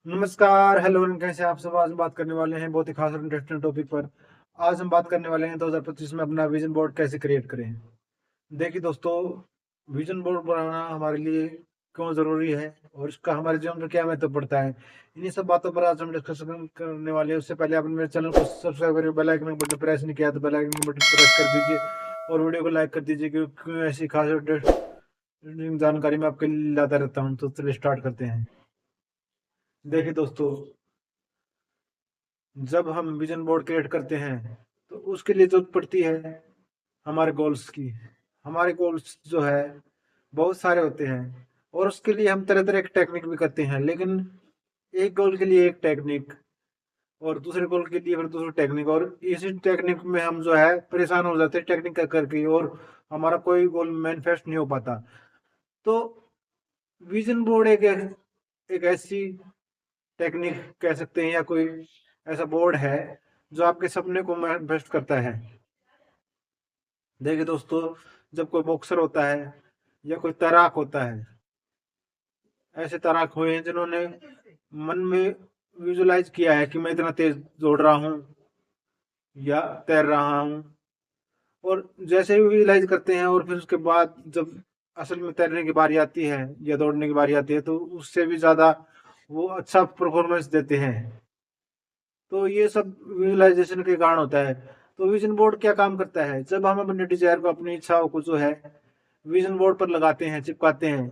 नमस्कार, हेलो कैसे हैं आप सब। आज हम बात करने वाले हैं बहुत ही खास और इंटरेस्टिंग टॉपिक पर। आज हम बात करने वाले हैं 2025 में अपना विजन बोर्ड कैसे क्रिएट करें। देखिए दोस्तों, विजन बोर्ड बनाना हमारे लिए क्यों ज़रूरी है और इसका हमारे जीवन में क्या महत्व पड़ता है, इन्हीं सब बातों पर आज हम डिस्कशन करने वाले हैं। उससे पहले आपने मेरे चैनल को सब्सक्राइब करिए, बेल आइकन का बटन प्रेस नहीं किया तो बेल आइकन का बटन प्रेस कर दीजिए और वीडियो को लाइक कर दीजिए, क्योंकि ऐसी खास और इंटरेस्टिंग जानकारी मैं आपके लिए लाता रहता हूँ। तो चलिए स्टार्ट करते हैं। देखिए दोस्तों, जब हम विजन बोर्ड क्रिएट करते हैं तो उसके लिए जरूरत पड़ती है हमारे गोल्स की। हमारे गोल्स जो है बहुत सारे होते हैं और उसके लिए हम तरह तरह की टेक्निक भी करते हैं, लेकिन एक गोल के लिए एक टेक्निक और दूसरे गोल के लिए फिर दूसरी टेक्निक, और इसी टेक्निक में हम जो है परेशान हो जाते हैं टेक्निक कर करके, और हमारा कोई गोल मैनिफेस्ट नहीं हो पाता। तो विजन बोर्ड एक ऐसी टेक्निक कह सकते हैं या कोई ऐसा बोर्ड है जो आपके सपने को मैनिफेस्ट करता है। देखिए दोस्तों, जब कोई बॉक्सर होता है या कोई तैराक होता है, ऐसे तैराक हुए हैं जिन्होंने मन में विजुलाइज किया है कि मैं इतना तेज दौड़ रहा हूँ या तैर रहा हूँ, और जैसे ही विजुलाइज करते हैं और फिर उसके बाद जब असल में तैरने की बारी आती है या दौड़ने की बारी आती है तो उससे भी ज्यादा वो अच्छा परफॉर्मेंस देते हैं। तो ये सब विजुअलाइजेशन के कारण होता है। तो विजन बोर्ड क्या काम करता है, जब हम अपने डिजायर को, अपनी इच्छाओं को जो है विजन बोर्ड पर लगाते हैं, चिपकाते हैं,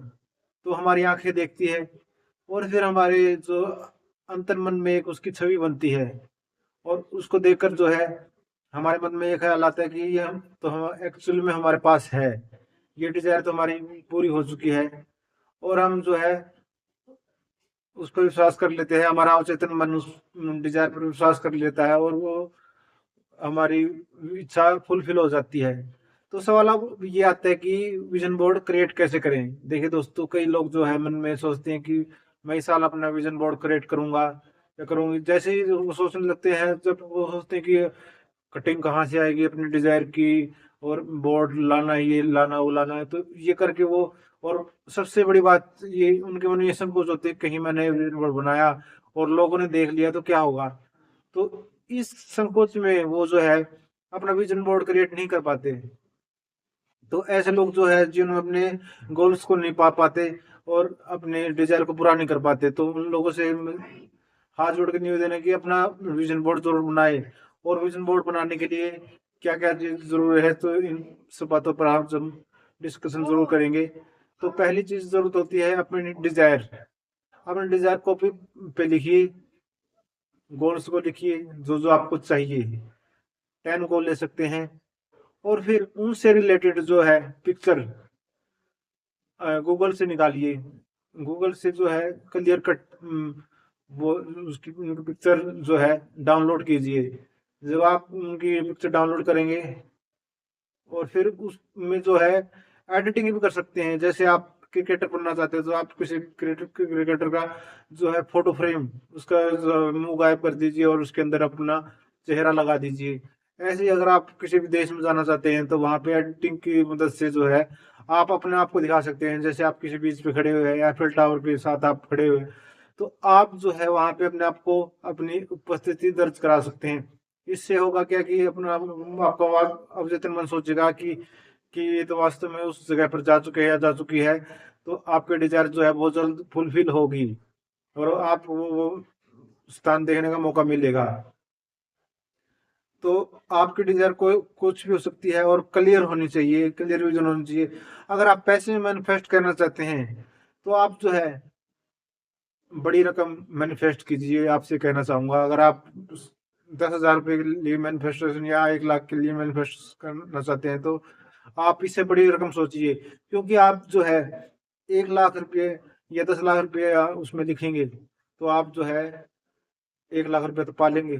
तो हमारी आंखें देखती है और फिर हमारे जो अंतर मन में एक उसकी छवि बनती है, और उसको देखकर जो है हमारे मन में एक ख्याल आता है कि ये हम तो हम एक्चुअल में हमारे पास है, ये डिजायर तो हमारी पूरी हो चुकी है, और हम जो है उस पर विश्वास कर लेते हैं। हमारा अवचेतन मन उस डिजायर पर विश्वास कर लेता है और वो हमारी इच्छा फुलफिल हो जाती है। तो सवाल अब ये आता है कि विजन बोर्ड क्रिएट कैसे करें। देखिए दोस्तों, कई लोग जो है मन में सोचते हैं कि मैं इस साल अपना विजन बोर्ड क्रिएट करूंगा या करूंगी। जैसे ही वो सोचने लगते हैं, जब वो सोचते हैं कि कटिंग कहाँ से आएगी अपनी डिजायर की, और बोर्ड लाना है, ये लाना वो लाना है, तो ये करके वो, और सबसे बड़ी बात ये उनके मन में ये संकोच होते हैं कहीं मैंने विजन बोर्ड बनाया और लोगों ने देख लिया तो क्या होगा। तो इस संकोच में वो जो है अपना विजन बोर्ड क्रिएट नहीं कर पाते। तो ऐसे लोग जो है जिन्होंने अपने गोल्स को नहीं पा पाते और अपने डिजायर को पूरा नहीं कर पाते, तो उन लोगों से हाथ जोड़ के निवेदन है कि अपना विजन बोर्ड जरूर बनाए। और विजन बोर्ड बनाने के लिए क्या क्या चीज जरूरी है, तो इन सब बातों पर आप जब डिस्कशन जरूर करेंगे। तो पहली चीज जरूरत होती है अपनी डिजायर। अपने डिजायर कॉपी पे लिखिए, गोल्स को लिखिए जो जो आपको चाहिए। 10 गोल ले सकते हैं, और फिर उनसे रिलेटेड जो है पिक्चर गूगल से निकालिए। गूगल से जो है क्लियर कट वो उसकी पिक्चर जो है डाउनलोड कीजिए। जब आप उनकी पिक्चर डाउनलोड करेंगे और फिर उसमें जो है एडिटिंग भी कर सकते हैं। जैसे आप क्रिकेटर बनना चाहते हो तो आप किसी क्रिकेटर का जो है फोटो फ्रेम, उसका मुंह गायब कर दीजिए और उसके अंदर अपना चेहरा लगा दीजिए। ऐसे ही अगर आप किसी भी देश में जाना चाहते हैं तो वहां पे एडिटिंग की मदद से जो है आप अपने आप को दिखा सकते हैं। जैसे आप किसी बीच पे खड़े हुए हैं या एफिल टावर के साथ आप खड़े हुए हैं, तो आप जो है वहां पे अपने आप को, अपनी उपस्थिति दर्ज करा सकते हैं। इससे होगा क्या कि अपना आपका अवचेतन मन सोचेगा कि ये तो वास्तव में उस जगह पर जा चुके हैं या जा चुकी है, तो आपके डिजायर जो है बहुत जल्द फुलफिल होगी और आप वो स्थान देखने का मौका मिलेगा। तो आपकी डिजायर को कुछ भी हो सकती है और क्लियर होनी चाहिए, क्लियर विजन होनी चाहिए। अगर आप पैसे मैनिफेस्ट करना चाहते हैं तो आप जो है बड़ी रकम मैनिफेस्ट कीजिए। आपसे कहना चाहूंगा, अगर आप 10,000 रुपए के लिए मैनिफेस्टेशन या 1 लाख के लिए मैनिफेस्ट करना चाहते हैं तो आप इससे बड़ी रकम सोचिए, क्योंकि आप जो है 1 लाख रुपये या 10 लाख रुपये उसमें लिखेंगे तो आप जो है 1 लाख रुपये तो पालेंगे।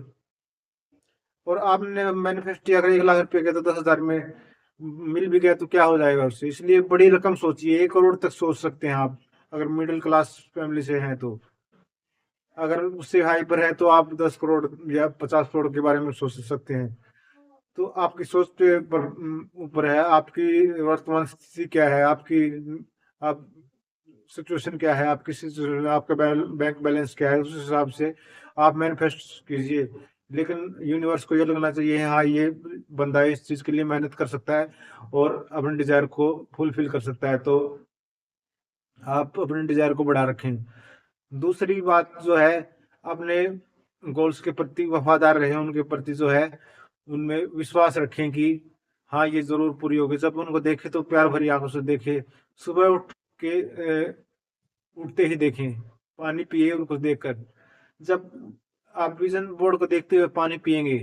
और आपने मैनिफेस्ट किया अगर 1 लाख रुपये के तो 10,000 में मिल भी गया तो क्या हो जाएगा उससे। इसलिए बड़ी रकम सोचिए, 1 करोड़ तक सोच सकते हैं आप अगर मिडिल क्लास फैमिली से हैं तो। अगर उससे हाई पर है तो आप 10 करोड़ या 50 करोड़ के बारे में सोच सकते हैं। तो आपकी सोच पे ऊपर है, आपकी वर्तमान स्थिति क्या है, आपकी आप सिचुएशन क्या है, आपकी सिचुएशन, आपका बैंक बैलेंस क्या है, उस हिसाब से आप मैनिफेस्ट कीजिए। लेकिन यूनिवर्स को ये लगना चाहिए, हाँ ये बंदा इस चीज के लिए मेहनत कर सकता है और अपने डिजायर को फुलफिल कर सकता है, तो आप अपने डिजायर को बढ़ा रखें। दूसरी बात जो है, अपने गोल्स के प्रति वफादार रहें, उनके प्रति जो है उनमें विश्वास रखें कि हाँ ये जरूर पूरी होगी। जब उनको देखे तो प्यार भरी आंखों से देखें, सुबह उठ के उठते ही देखें, पानी पिए उनको देखकर। जब आप विजन बोर्ड को देखते हुए पानी पिएंगे,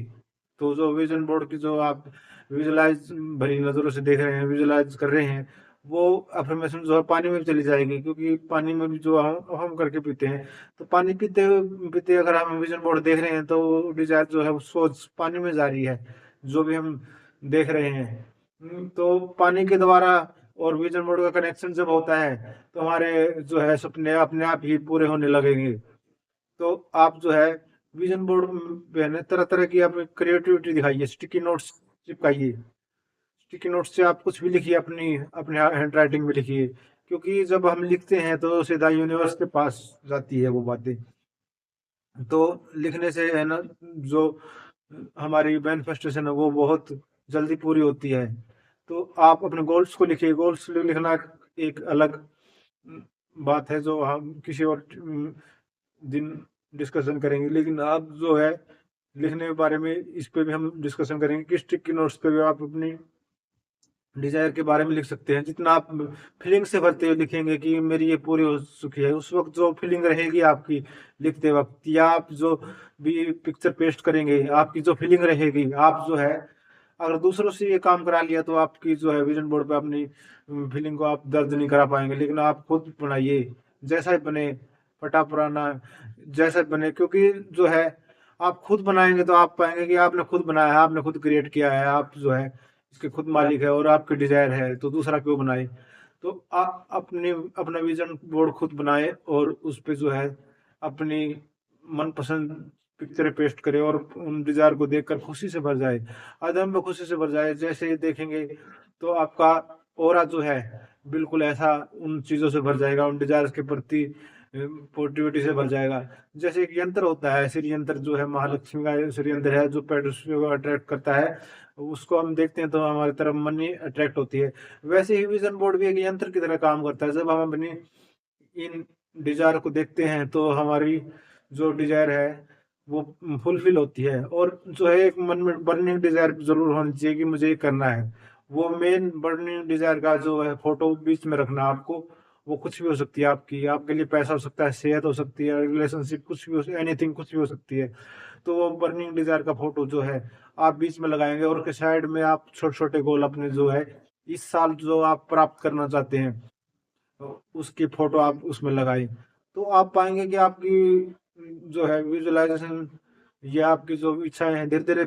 तो जो विजन बोर्ड की जो आप विजुलाइज भरी नजरों से देख रहे हैं, विजुलाइज कर रहे हैं, वो अफर्मेशन जो है पानी में भी चली जाएगी, क्योंकि पानी में भी जो हम करके पीते हैं, तो पानी पीते पीते अगर हम विजन बोर्ड देख रहे हैं तो डिजायर जो है वो सोच पानी में जा रही है, जो भी हम देख रहे हैं। तो पानी के द्वारा और विजन बोर्ड का कनेक्शन जब होता है तो हमारे जो है सपने अपने आप ही पूरे होने लगेंगे। तो आप जो है विजन बोर्ड पे है ना तरह तरह की आप क्रिएटिविटी दिखाइए, स्टिकी नोट्स चिपकाइए। स्टिकी नोट से आप कुछ भी लिखिए, अपनी अपने हैंड राइटिंग में लिखिए, क्योंकि जब हम लिखते हैं तो सीधा यूनिवर्स के पास जाती है वो बातें। तो लिखने से है ना, जो हमारी मैनिफेस्टेशन है वो बहुत जल्दी पूरी होती है। तो आप अपने गोल्स को लिखिए। गोल्स लिखना एक अलग बात है, जो हम किसी और दिन डिस्कशन करेंगे, लेकिन आप जो है लिखने के बारे में इस पे भी हम डिस्कशन करेंगे कि स्टिकी नोट्स पे भी आप अपनी डिजायर के बारे में लिख सकते हैं। जितना आप फीलिंग से भरते हुए लिखेंगे कि मेरी ये पूरी हो चुकी है, उस वक्त जो फीलिंग रहेगी आपकी लिखते वक्त, या आप जो भी पिक्चर पेस्ट करेंगे, आपकी जो फीलिंग रहेगी, आप जो है अगर दूसरों से ये काम करा लिया तो आपकी जो है विजन बोर्ड पे अपनी फीलिंग को आप दर्ज नहीं करा पाएंगे। लेकिन आप खुद बनाइए, जैसा ही बने, फटा पुराना जैसा बने, क्योंकि जो है आप खुद बनाएंगे तो आप पाएंगे कि आपने खुद बनाया है, आपने खुद क्रिएट किया है, आप जो है इसके खुद मालिक है और आपके डिजायर है, तो दूसरा क्यों बनाए। तो आप अपने अपना विजन बोर्ड खुद बनाए और उस पे जो है अपनी मनपसंद पिक्चरें पेस्ट करें और उन डिजायर को देखकर खुशी से भर जाए, अदम्य खुशी से भर जाए। जैसे ही देखेंगे तो आपका ऑरा जो है बिल्कुल ऐसा उन चीजों से भर जाएगा, उन डिजायर्स के प्रति पॉजिटिविटी से भर जाएगा। जैसे एक यंत्र होता है, श्री यंत्र जो है महालक्ष्मी का श्री यंत्र है, जो पेडस्ट्रियों को अट्रैक्ट करता है, उसको हम देखते हैं तो हमारी तरफ मनी अट्रैक्ट होती है। वैसे ही विजन बोर्ड भी एक यंत्र की तरह काम करता है। जब हम अपनी इन डिजायर को देखते हैं तो हमारी जो डिजायर है वो फुलफिल होती है। और जो है एक मन में बर्निंग डिजायर जरूर होनी चाहिए कि मुझे ये करना है। वो मेन बर्निंग डिजायर का जो है फोटो बीच में रखना आपको। वो कुछ भी हो सकती है आपकी, आपके लिए पैसा हो सकता है, सेहत हो सकती है, रिलेशनशिप, कुछ भी हो, एनीथिंग कुछ भी हो सकती है। तो वो बर्निंग डिजायर का फोटो जो है आप बीच में लगाएंगे और के साइड में आप छोटे छोटे गोल अपने जो है इस साल जो आप प्राप्त करना चाहते हैं, तो उसकी फोटो आप उसमें लगाएं। तो आप पाएंगे कि आपकी जो है विजुअलाइजेशन या आपकी जो इच्छाएं हैं धीरे धीरे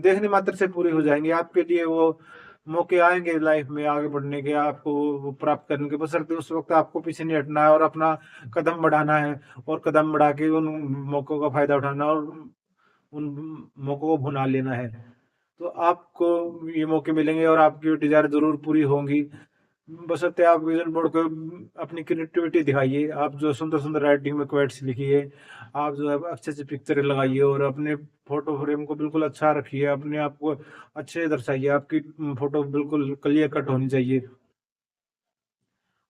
देखने मात्र से पूरी हो जाएंगी। आपके लिए वो मौके आएंगे लाइफ में आगे बढ़ने के, आपको वो प्राप्त करने के, बशर्ते उस वक्त आपको पीछे नहीं हटना है और अपना कदम बढ़ाना है, और कदम बढ़ा के उन मौकों का फायदा उठाना और उन मौकों को भुना लेना है। तो आपको ये मौके मिलेंगे और आपकी डिजायर जरूर पूरी होंगी, बशर्ते आप विजन बोर्ड को अपनी क्रिएटिविटी दिखाइए। आप जो सुंदर सुंदर राइटिंग में क्वेट्स लिखिए, आप जो है अच्छे अच्छे पिक्चर लगाइए और अपने फोटो फ्रेम को बिल्कुल अच्छा रखिए, अपने आप को अच्छे दर्शाइए। आपकी फोटो बिल्कुल क्लियर कट होनी चाहिए।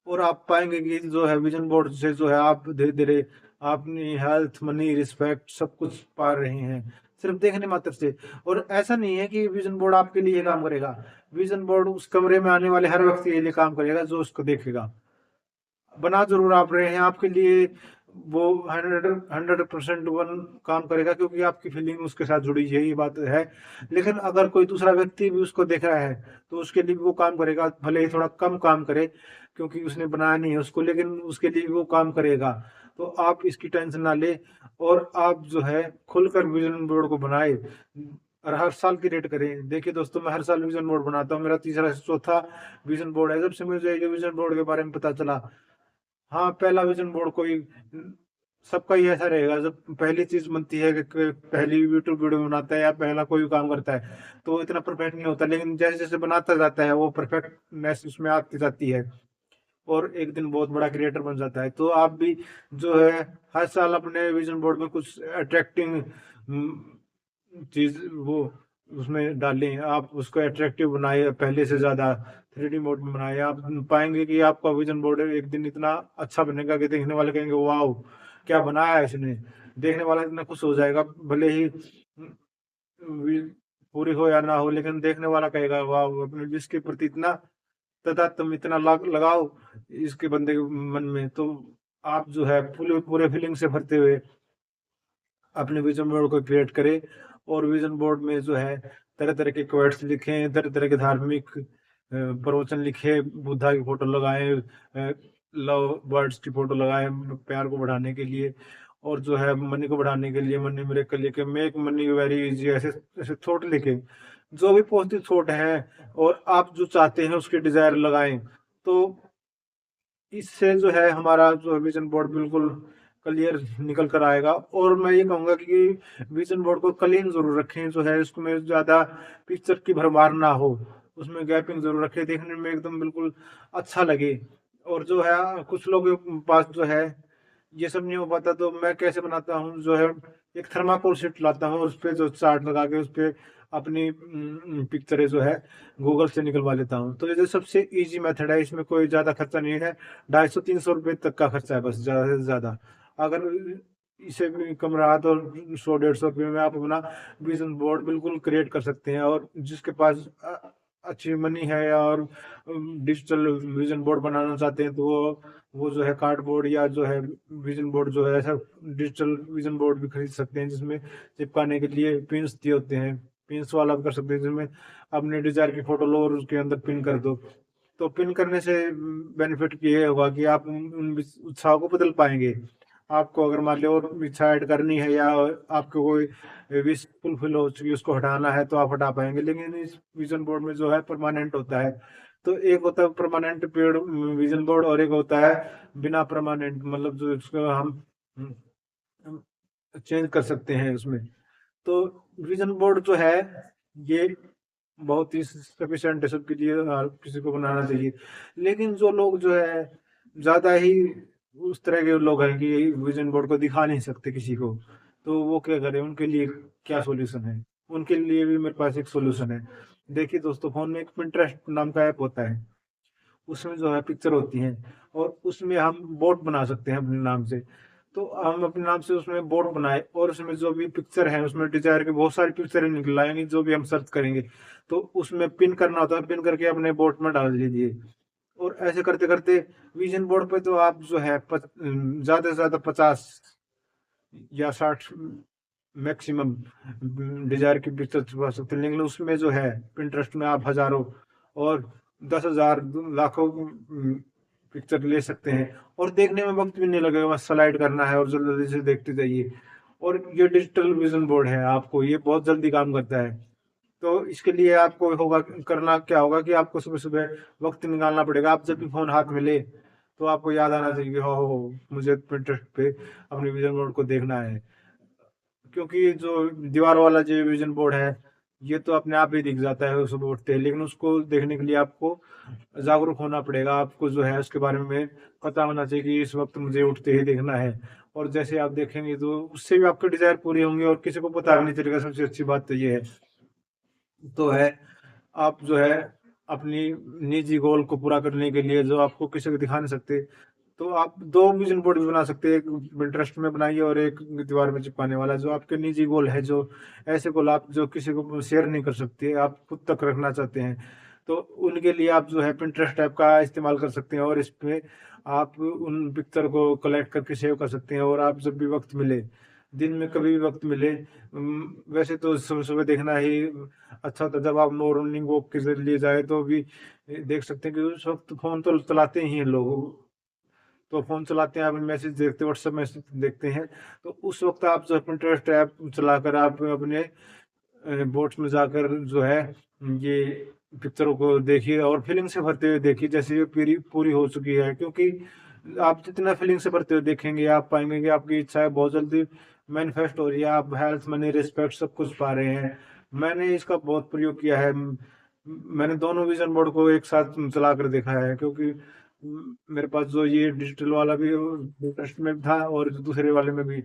और आप पाएंगे कि जो है विजन बोर्ड से जो है आप धीरे धीरे अपनी हेल्थ, मनी, रिस्पेक्ट सब कुछ पा रहे हैं सिर्फ देखने मात्र से। और ऐसा नहीं है कि विजन बोर्ड आपके लिए काम करेगा, विजन बोर्ड उस कमरे में आने वाले हर व्यक्ति के लिए काम करेगा जो उसको देखेगा। बना जरूर आप रहे हैं, आपके लिए वो 100% वन काम करेगा, क्योंकि आपकी फीलिंग उसके साथ जुड़ी है, ये बात है। लेकिन अगर कोई दूसरा व्यक्ति भी उसको देख रहा है तो उसके लिए भी वो काम करेगा, भले ही थोड़ा कम काम करे क्योंकि उसने बनाया नहीं है उसको, लेकिन उसके लिए भी वो काम करेगा। तो आप इसकी टेंशन ना ले और आप जो है खुलकर विजन बोर्ड को बनाए और हर साल की रेट करें। देखिए दोस्तों, मैं हर साल विजन बोर्ड बनाता हूँ, मेरा तीसरा से चौथा विजन बोर्ड है। जब से मुझे ये विजन बोर्ड के बारे में पता चला, हाँ पहला विजन बोर्ड कोई सबका ही ऐसा रहेगा, जब पहली चीज बनती है कि पहली यूट्यूब वीडियो बनाता है या पहला कोई काम करता है तो वो इतना परफेक्ट नहीं होता, लेकिन जैसे जैसे बनाता जाता है वो परफेक्टनेस उसमें आती जाती है। और एक दिन बहुत बड़ा क्रिएटर बन जाता है। तो आप भी जो है हर साल अपने विजन बोर्ड में कुछ अट्रैक्टिंग चीज वो उसमें डालें, आप उसको अट्रैक्टिव बनाए पहले से ज्यादा, 3D मोड में बनाए। आप पाएंगे कि आपका विजन बोर्ड एक दिन इतना अच्छा बनेगा कि देखने वाले कहेंगे वाह क्या बनाया है इसने। देखने वाला इतना खुश हो जाएगा, भले ही वी- पूरी हो या ना हो, लेकिन देखने वाला कहेगा वाह अपने विश के प्रति इतना तथा तुम इतना लगाओ इसके बंदे के मन में। तो आप जो है पूरे पूरे फीलिंग से भरते हुए अपने विजन बोर्ड को क्रिएट करें, और विजन बोर्ड में जो है तरह तरह के क्वेट्स लिखें, तरह तरह के धार्मिक प्रवचन लिखे, बुद्धा की फोटो लगाएं, लव बर्ड्स की फोटो लगाएं प्यार को बढ़ाने के लिए, और जो है मनी को बढ़ाने के लिए मनी मिरेकल लिखे, मेक मनी वेरी इजी, ऐसे ऐसे थॉट लिखे जो भी पॉजिटिव थॉट है और आप जो चाहते हैं उसके डिजायर लगाएं। तो इससे जो है हमारा जो विजन बोर्ड बिल्कुल क्लियर निकल कर आएगा। और मैं ये कहूंगा कि विजन बोर्ड को क्लीन जरूर रखें, जो है उसमें ज्यादा पिक्चर की भरमार ना हो, उसमें गैपिंग जरूर रखें, देखने में एकदम बिल्कुल अच्छा लगे। और जो है कुछ लोगों के पास जो है ये सब नहीं हो पाता, तो मैं कैसे बनाता हूँ जो है एक थर्माकोल शीट लाता हूँ, उस पे जो चार्ट लगा के उस पे अपनी पिक्चरें जो है गूगल से निकलवा लेता हूँ। तो ये जो सबसे इजी मेथड है, इसमें कोई ज्यादा खर्चा नहीं है, 250-300 रुपये तक का खर्चा है बस, ज्यादा से ज्यादा। अगर इसे भी कम रहा तो 100-150 रुपये में आप अपना विजन बोर्ड बिल्कुल क्रिएट कर सकते हैं। और जिसके पास अच्छी मनी है और डिजिटल विजन बोर्ड बनाना चाहते हैं, तो वो जो है कार्डबोर्ड या जो है विजन बोर्ड जो है ऐसा डिजिटल विजन बोर्ड भी खरीद सकते हैं, जिसमें चिपकाने के लिए पिन्स दिए होते हैं। पिन्स वाला भी कर सकते हैं, जिसमें अपने डिजायर की फोटो लो और उसके अंदर पिन कर दो। तो पिन करने से बेनिफिट ये होगा कि आप उन उत्साह को बदल पाएंगे। आपको अगर मान लो और इच्छा ऐड करनी है या आपको कोई विश फुलफिल हो चुकी है उसको हटाना है तो आप हटा पाएंगे। लेकिन इस विजन बोर्ड में जो है परमानेंट होता है। तो एक होता है परमानेंट पेड़ विजन बोर्ड, और एक होता है बिना परमानेंट, मतलब जो इसको हम चेंज कर सकते हैं उसमें। तो विजन बोर्ड जो है ये बहुत ही सफिशिएंट है सबके लिए, हर किसी को बनाना चाहिए। लेकिन जो लोग जो है ज्यादा ही उस तरह के लोग हैं कि विजन बोर्ड को दिखा नहीं सकते किसी को, तो वो क्या करें, उनके लिए क्या सॉल्यूशन है? उनके लिए भी मेरे पास एक सॉल्यूशन है। देखिए दोस्तों, फोन में एक पिंटरेस्ट नाम का ऐप होता है, उसमें जो है पिक्चर होती हैं, और उसमें हम बोट बना सकते हैं अपने नाम से। तो हम अपने नाम से उसमें बोट बनाए, और उसमें जो भी पिक्चर है उसमें डिजायर की बहुत सारी पिक्चरें निकल आएंगी जो भी हम सर्च करेंगे। तो उसमें पिन करना होता है, पिन करके अपने बोट में डाल दीजिए। और ऐसे करते करते विजन बोर्ड पे तो आप जो है ज्यादा से ज्यादा 50 या 60 मैक्सिमम डिजायर की पिक्चर छुपा सकते हैं। लेकिन उसमें जो है पिंटरेस्ट में आप हजारों और 10,000 लाखों पिक्चर ले सकते हैं, और देखने में वक्त भी नहीं लगेगा, बस स्लाइड करना है और जल्दी जल्दी से देखते जाइए। और ये डिजिटल विजन बोर्ड है, आपको ये बहुत जल्दी काम करता है। तो इसके लिए आपको होगा करना क्या होगा कि आपको सुबह सुबह वक्त निकालना पड़ेगा। आप जब भी फोन हाथ में ले तो आपको याद आना चाहिए कि हो मुझे पिंटरेस्ट पे अपने विजन बोर्ड को देखना है। क्योंकि जो दीवार वाला जो विजन बोर्ड है ये तो अपने आप ही दिख जाता है सुबह उठते ही, लेकिन उसको देखने के लिए आपको जागरूक होना पड़ेगा। आपको जो है उसके बारे में पता होना चाहिए कि इस वक्त मुझे उठते ही देखना है। और जैसे आप देखेंगे तो उससे भी आपके डिजायर पूरी होंगे और किसी को पता भी नहीं चलेगा। सबसे अच्छी बात तो ये है, तो है आप जो है अपनी निजी गोल को पूरा करने के लिए जो आपको किसी को दिखा नहीं सकते, तो आप दो विजन बोर्ड भी बना सकते हैं, एक Pinterest में बनाइए और एक दीवार में चिपकाने वाला। जो आपके निजी गोल है, जो ऐसे गोल आप जो किसी को शेयर नहीं कर सकते, आप खुद तक रखना चाहते हैं, तो उनके लिए आप जो है Pinterest ऐप का इस्तेमाल कर सकते हैं। और इस पे आप उन पिक्चर को कलेक्ट करके सेव कर सकते हैं, और आप जब भी वक्त मिले, दिन में कभी भी वक्त मिले, वैसे तो सुबह सुबह देखना ही अच्छा होता है, जब आप मॉर्निंग वॉक के लिए जाए तो भी देख सकते हैं कि उस वक्त फोन तो चलाते ही हैं लोग। तो फोन चलाते हैं, आप मैसेज देखते हैं, व्हाट्सएप मैसेज देखते हैं, तो उस वक्त आप जो Pinterest ऐप चलाकर आप अपने बोट्स में जाकर जो है ये पिक्चरों को देखिए और फीलिंग से भरते हुए देखिए जैसे ये पूरी पूरी हो चुकी है। क्योंकि आप जितना फीलिंग से भरते हुए देखेंगे आप पाएंगे कि आपकी इच्छाएं बहुत जल्दी मैनिफेस्ट हो रही है, आप हेल्थ मनी रिस्पेक्ट सब कुछ पा रहे हैं। मैंने इसका बहुत प्रयोग किया है। मैंने दोनों विजन बोर्ड को एक साथ चला कर देखा है, क्योंकि मेरे पास जो ये डिजिटल वाला भी इंटरेस्ट में था और दूसरे वाले में भी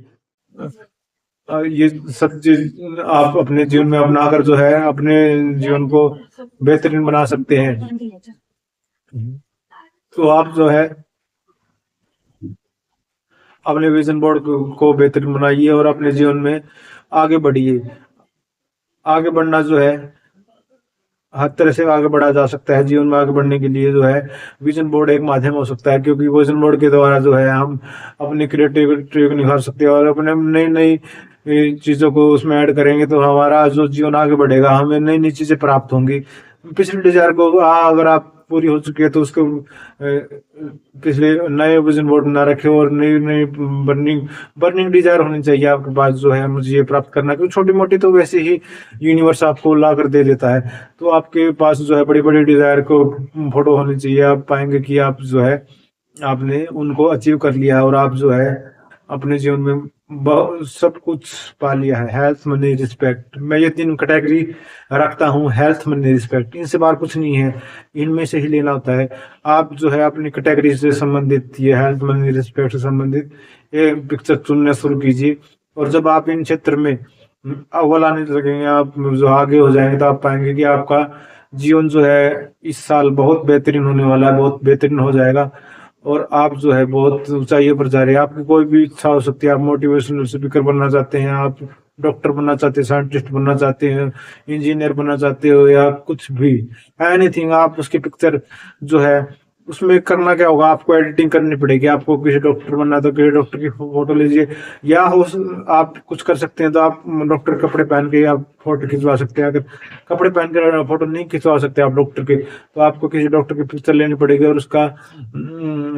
ये सब चीज आप अपने जीवन में अपनाकर जो है अपने जीवन को बेहतरीन बना सकते हैं। तो आप जो है अपने विजन बोर्ड को बेहतरीन बनाइए और अपने जीवन में आगे बढ़िए। आगे बढ़ना जो है हर तरह से आगे बढ़ा जा सकता है। जीवन में आगे बढ़ने के लिए जो है विजन बोर्ड एक माध्यम हो सकता है, क्योंकि विजन बोर्ड के द्वारा जो है हम अपनी क्रिएटिविटी को निखार सकते हैं और अपने नई नई चीजों को उसमें ऐड करेंगे तो हमारा जो जीवन आगे बढ़ेगा, हमें नई नई चीजें प्राप्त होंगी। पिछले डिजायर को अगर आप पूरी हो चुकी है तो उसको पिछले नए विजन बोर्ड बना रखे और नई नई बर्निंग बर्निंग डिजायर होनी चाहिए आपके पास जो है मुझे ये प्राप्त करना है। क्योंकि छोटी मोटी तो वैसे ही यूनिवर्स आपको ला कर दे देता है, तो आपके पास जो है बड़ी बड़ी डिजायर को फोटो होनी चाहिए। आप पाएंगे कि आप जो है आपने उनको अचीव कर लिया और आप जो है अपने जीवन में सब कुछ पा लिया है। हेल्थ, मनी, रिस्पेक्ट, मैं ये तीन कैटेगरी रखता हूँ। हेल्थ, मनी, रिस्पेक्ट, इनसे बाहर कुछ नहीं है, इनमें से ही लेना होता है। आप जो है अपनी कैटेगरी से संबंधित ये हेल्थ, मनी, रिस्पेक्ट से संबंधित ये पिक्चर चुनना शुरू कीजिए। और जब आप इन क्षेत्र में अव्वल आने लगेंगे, आप जो आगे हो जाएंगे, तो आप पाएंगे कि आपका जीवन जो है इस साल बहुत बेहतरीन होने वाला है, बहुत बेहतरीन हो जाएगा और आप जो है बहुत ऊंचाइयों पर जा रहे हैं। आपकी कोई भी इच्छा हो सकती है, आप मोटिवेशनल स्पीकर बनना चाहते हैं, आप डॉक्टर बनना चाहते हैं, साइंटिस्ट बनना चाहते हैं, इंजीनियर बनना चाहते हो या कुछ भी, एनीथिंग, आप उसकी पिक्चर जो है उसमें करना क्या होगा, आपको एडिटिंग करनी पड़ेगी। आपको किसी डॉक्टर बनना है तो किसी डॉक्टर की फोटो लीजिए, या हो आप कुछ कर सकते हैं तो आप डॉक्टर कपड़े पहन के आप फोटो खिंचवा सकते हैं। अगर कपड़े पहन कर फोटो नहीं खिंचवा सकते आप डॉक्टर के, तो आपको किसी डॉक्टर की पिक्चर लेनी पड़ेगी और उसका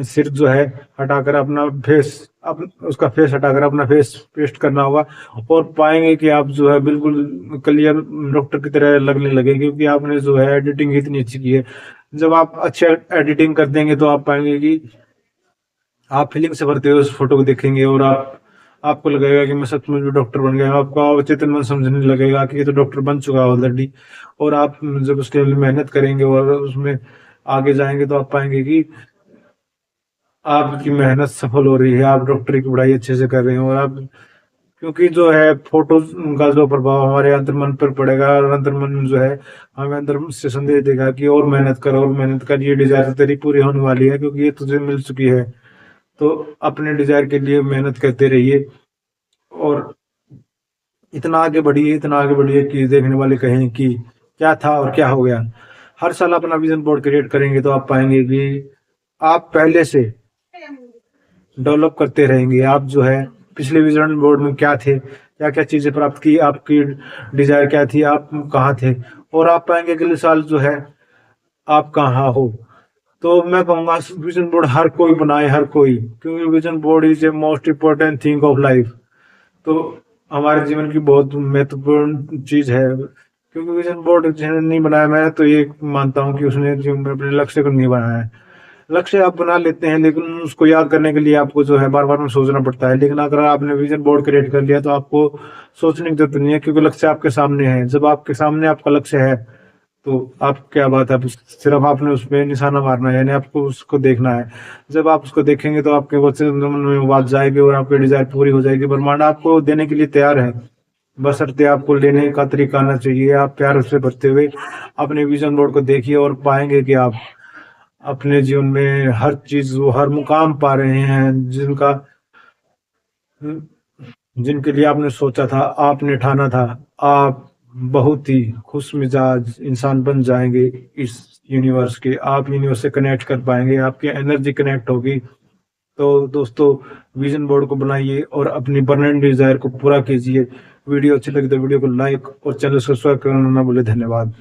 सिर जो है हटाकर अपना फेस उसका फेस हटाकर अपना फेस पेस्ट करना होगा और पाएंगे कि आप जो है बिल्कुल क्लियर डॉक्टर की तरह लगने लगेंगे, क्योंकि आपने जो है एडिटिंग इतनी अच्छी की है। जब आप अच्छे एडिटिंग कर देंगे तो आप पाएंगे कि आप फीलिंग से भरते हुए उस फोटो को देखेंगे और आपको लगेगा कि मैं सच में भी डॉक्टर बन गया। आपका अवचेतन मन समझने लगेगा कि ये तो डॉक्टर बन चुका है ऑलरेडी। और आप जब उसके लिए मेहनत करेंगे और उसमें आगे जाएंगे तो आप पाएंगे कि आपकी मेहनत सफल हो रही है, आप डॉक्टरी की पढ़ाई अच्छे से कर रहे हैं। और आप क्योंकि जो है फोटो का जो प्रभाव हमारे अंतर मन पर पड़ेगा और अंतर मन जो है हमें अंदर से संदेश देगा कि और मेहनत करो और मेहनत कर, ये डिजायर तेरी पूरी होने वाली है क्योंकि ये तुझे मिल चुकी है। तो अपने डिजायर के लिए मेहनत करते रहिए और इतना आगे बढ़िए, इतना आगे बढ़िए कि देखने वाले कहें कि क्या था और क्या हो गया। हर साल अपना विजन बोर्ड क्रिएट करेंगे तो आप पाएंगे कि आप पहले से डेवलप करते रहेंगे। आप जो है पिछले विजन बोर्ड में क्या थे, क्या क्या चीजें प्राप्त की, आपकी डिजायर क्या थी, आप कहाँ थे, और आप पाएंगे अगले साल जो है आप कहाँ हो। तो मैं कहूँगा विजन बोर्ड हर कोई बनाए, हर कोई, क्योंकि vision board is a most important thing of life. तो हमारे जीवन की बहुत महत्वपूर्ण चीज है, क्योंकि विजन बोर्ड जिसने नहीं बनाया, मैं तो ये मानता हूँ कि उसने जीवन में अपने लक्ष्य को नहीं बनाया है। लक्ष्य आप बना लेते हैं लेकिन उसको याद करने के लिए आपको जो है बार बार में सोचना पड़ता है। लेकिन अगर आपने विजन बोर्ड क्रिएट कर लिया तो आपको सोचने की जरूरत नहीं है, क्योंकि लक्ष्य आपके सामने है। जब आपके सामने आपका लक्ष्य है तो आप क्या बात है, सिर्फ आपने उस पर निशाना मारना है, यानी आपको उसको देखना है। जब आप उसको देखेंगे तो आपके मन में बात जाएगी और आपकी डिजायर पूरी हो जाएगी। ब्रह्मांड आपको देने के लिए तैयार है, बशर्ते आपको लेने का तरीका आना चाहिए। आप प्यार से भरते हुए अपने विजन बोर्ड को देखिए और पाएंगे कि आप अपने जीवन में हर चीज, वो हर मुकाम पा रहे हैं जिनके लिए आपने सोचा था, आपने ठाना था। आप बहुत ही खुश मिजाज इंसान बन जाएंगे इस यूनिवर्स के। आप यूनिवर्स से कनेक्ट कर पाएंगे, आपकी एनर्जी कनेक्ट होगी। तो दोस्तों विजन बोर्ड को बनाइए और अपनी बर्निंग डिजायर को पूरा कीजिए। वीडियो अच्छी लगी तो वीडियो को लाइक और चैनल सब्सक्राइब करना ना भूले। धन्यवाद।